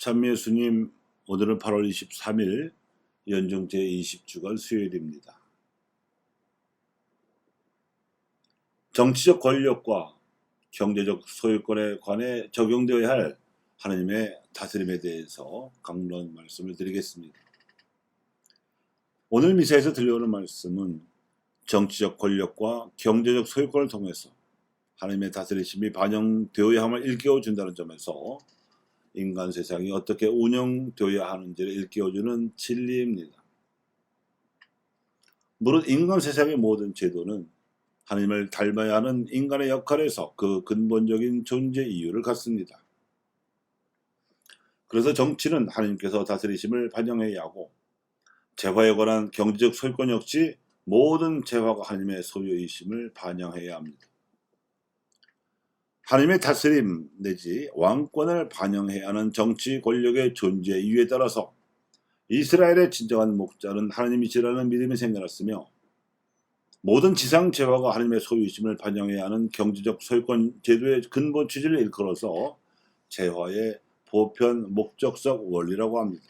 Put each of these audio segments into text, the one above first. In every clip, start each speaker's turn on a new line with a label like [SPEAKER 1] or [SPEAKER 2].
[SPEAKER 1] 참 예수님, 오늘은 8월 23일 연중 제20주간 수요일입니다. 정치적 권력과 경제적 소유권에 관해 적용되어야 할 하나님의 다스림에 대해서 강론 말씀을 드리겠습니다. 오늘 미사에서 들려오는 말씀은 정치적 권력과 경제적 소유권을 통해서 하나님의 다스리심이 반영되어야 함을 일깨워 준다는 점에서 인간 세상이 어떻게 운영되어야 하는지를 일깨워주는 진리입니다. 물론 인간 세상의 모든 제도는 하나님을 닮아야 하는 인간의 역할에서 그 근본적인 존재 이유를 갖습니다. 그래서 정치는 하나님께서 다스리심을 반영해야 하고, 재화에 관한 경제적 소유권 역시 모든 재화가 하나님의 소유이심을 반영해야 합니다. 하나님의 다스림 내지 왕권을 반영해야 하는 정치 권력의 존재 이유에 따라서 이스라엘의 진정한 목자는 하나님이시라는 믿음이 생겨났으며, 모든 지상 재화가 하나님의 소유이심을 반영해야 하는 경제적 소유권 제도의 근본 취지를 일컬어서 재화의 보편 목적적 원리라고 합니다.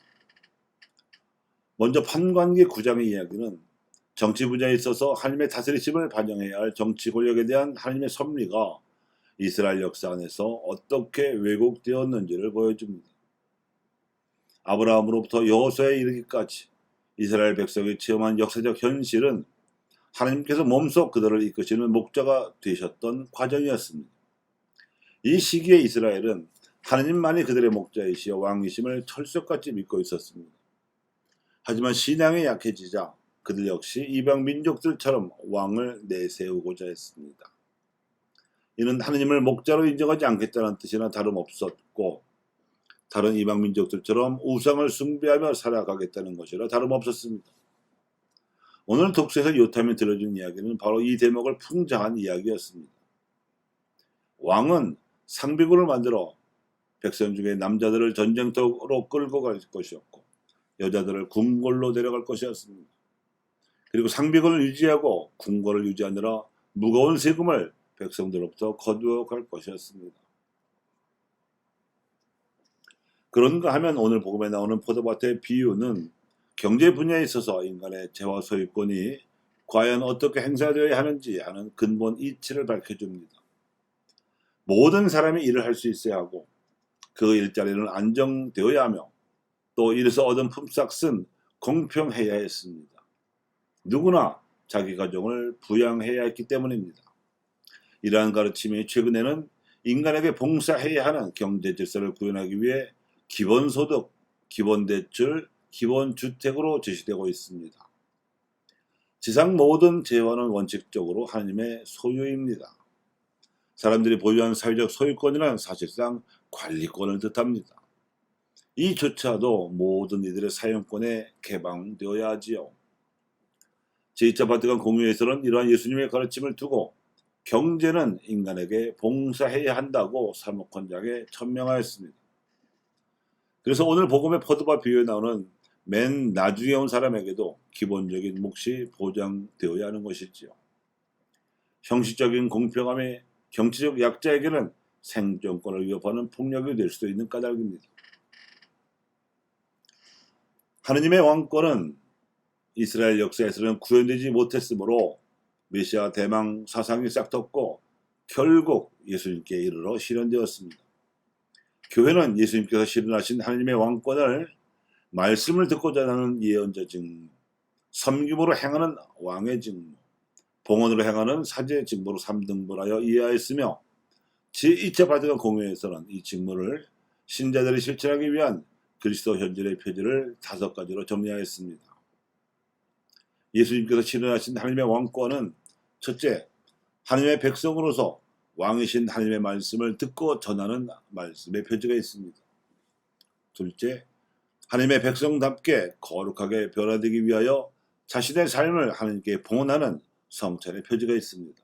[SPEAKER 1] 먼저 판관계 9장의 이야기는 정치 분야에 있어서 하나님의 다스리심을 반영해야 할 정치 권력에 대한 하나님의 섭리가 이스라엘 역사 안에서 어떻게 왜곡되었는지를 보여줍니다. 아브라함으로부터 여호수아에 이르기까지 이스라엘 백성이 체험한 역사적 현실은 하나님께서 몸소 그들을 이끄시는 목자가 되셨던 과정이었습니다. 이 시기에 이스라엘은 하나님만이 그들의 목자이시여 왕이심을 철석같이 믿고 있었습니다. 하지만 신앙이 약해지자 그들 역시 이방 민족들처럼 왕을 내세우고자 했습니다. 이는 하나님을 목자로 인정하지 않겠다는 뜻이나 다름없었고, 다른 이방 민족들처럼 우상을 숭배하며 살아가겠다는 것이라 다름없었습니다. 오늘 독서에서 요탐이 들려준 이야기는 바로 이 대목을 풍자한 이야기였습니다. 왕은 상비군을 만들어 백성 중에 남자들을 전쟁터로 끌고 갈 것이었고, 여자들을 궁궐로 데려갈 것이었습니다. 그리고 상비군을 유지하고 궁궐을 유지하느라 무거운 세금을 백성들로부터 거두어 갈 것이었습니다. 그런가 하면 오늘 복음에 나오는 포도밭의 비유는 경제 분야에 있어서 인간의 재화 소유권이 과연 어떻게 행사되어야 하는지 하는 근본 이치를 밝혀줍니다. 모든 사람이 일을 할 수 있어야 하고, 그 일자리는 안정되어야 하며, 또 이래서 얻은 품삯은 공평해야 했습니다. 누구나 자기 가정을 부양해야 했기 때문입니다. 이러한 가르침이 최근에는 인간에게 봉사해야 하는 경제 질서를 구현하기 위해 기본소득, 기본대출, 기본주택으로 제시되고 있습니다. 지상 모든 재화는 원칙적으로 하나님의 소유입니다. 사람들이 보유한 사회적 소유권이란 사실상 관리권을 뜻합니다. 이조차도 모든 이들의 사용권에 개방되어야 하지요. 제2차 바티칸 공의회에서는 이러한 예수님의 가르침을 두고 경제는 인간에게 봉사해야 한다고 사목헌장에 천명하였습니다. 그래서 오늘 복음의 포도밭 비유에 나오는 맨 나중에 온 사람에게도 기본적인 몫이 보장되어야 하는 것이지요. 형식적인 공평함이 정치적 약자에게는 생존권을 위협하는 폭력이 될 수도 있는 까닭입니다. 하느님의 왕권은 이스라엘 역사에서는 구현되지 못했으므로 메시아 대망 사상이 싹텄고 결국 예수님께 이르러 실현되었습니다. 교회는 예수님께서 실현하신 하나님의 왕권을 말씀을 듣고자 하는 예언자 직무, 섬김으로 행하는 왕의 직무, 봉헌으로 행하는 사제의 직무로 3등분하여 이해하였으며, 제2차 바티칸 공회에서는 이 직무를 신자들이 실천하기 위한 그리스도 현존의 표지를 5가지로 정리하였습니다. 예수님께서 실현하신 하나님의 왕권은 첫째, 하나님의 백성으로서 왕이신 하나님의 말씀을 듣고 전하는 말씀의 표지가 있습니다. 둘째, 하나님의 백성답게 거룩하게 변화되기 위하여 자신의 삶을 하나님께 봉헌하는 성찬의 표지가 있습니다.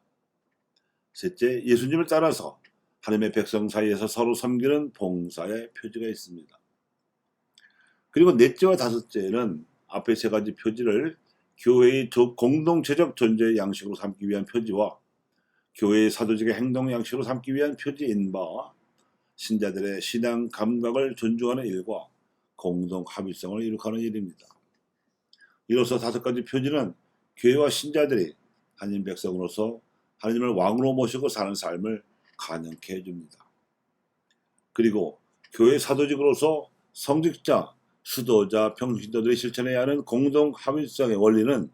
[SPEAKER 1] 셋째, 예수님을 따라서 하나님의 백성 사이에서 서로 섬기는 봉사의 표지가 있습니다. 그리고 넷째와 다섯째는 앞의 3가지 표지를 교회의 공동체적 존재 양식으로 삼기 위한 표지와 교회의 사도직의 행동 양식으로 삼기 위한 표지인 바, 신자들의 신앙 감각을 존중하는 일과 공동 합의성을 이룩하는 일입니다. 이로써 5가지 표지는 교회와 신자들이 하나님 백성으로서 하나님을 왕으로 모시고 사는 삶을 가능케 해줍니다. 그리고 교회 사도직으로서 성직자, 수도자, 평신도들이 실천해야 하는 공동 합의성의 원리는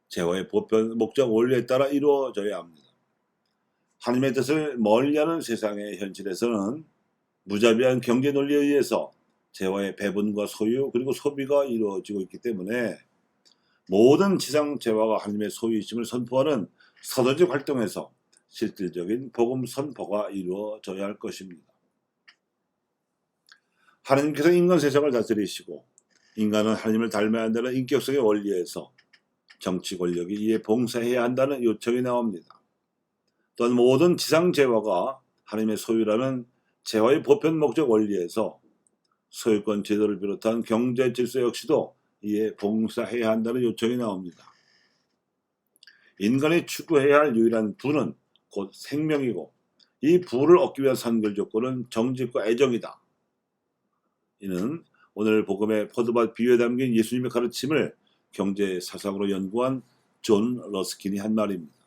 [SPEAKER 1] 제와의 보편, 목적, 원리에 따라 이루어져야 합니다. 하나님의 뜻을 멀리하는 세상의 현실에서는 무자비한 경제 논리에 의해서 재화의 배분과 소유 그리고 소비가 이루어지고 있기 때문에 모든 지상 재화가 하나님의 소유이심을 선포하는 사도직 활동에서 실질적인 복음 선포가 이루어져야 할 것입니다. 하나님께서 인간 세상을 다스리시고 인간은 하나님을 닮아야 한다는 인격성의 원리에서 정치 권력이 이에 봉사해야 한다는 요청이 나옵니다. 또한 모든 지상 재화가 하나님의 소유라는 재화의 보편 목적 원리에서 소유권 제도를 비롯한 경제 질서 역시도 이에 봉사해야 한다는 요청이 나옵니다. 인간이 추구해야 할 유일한 부는 곧 생명이고 이 부를 얻기 위한 선결 조건은 정직과 애정이다. 이는 오늘 복음의 포도밭 비유에 담긴 예수님의 가르침을 경제 사상으로 연구한 존 러스킨이 한 말입니다.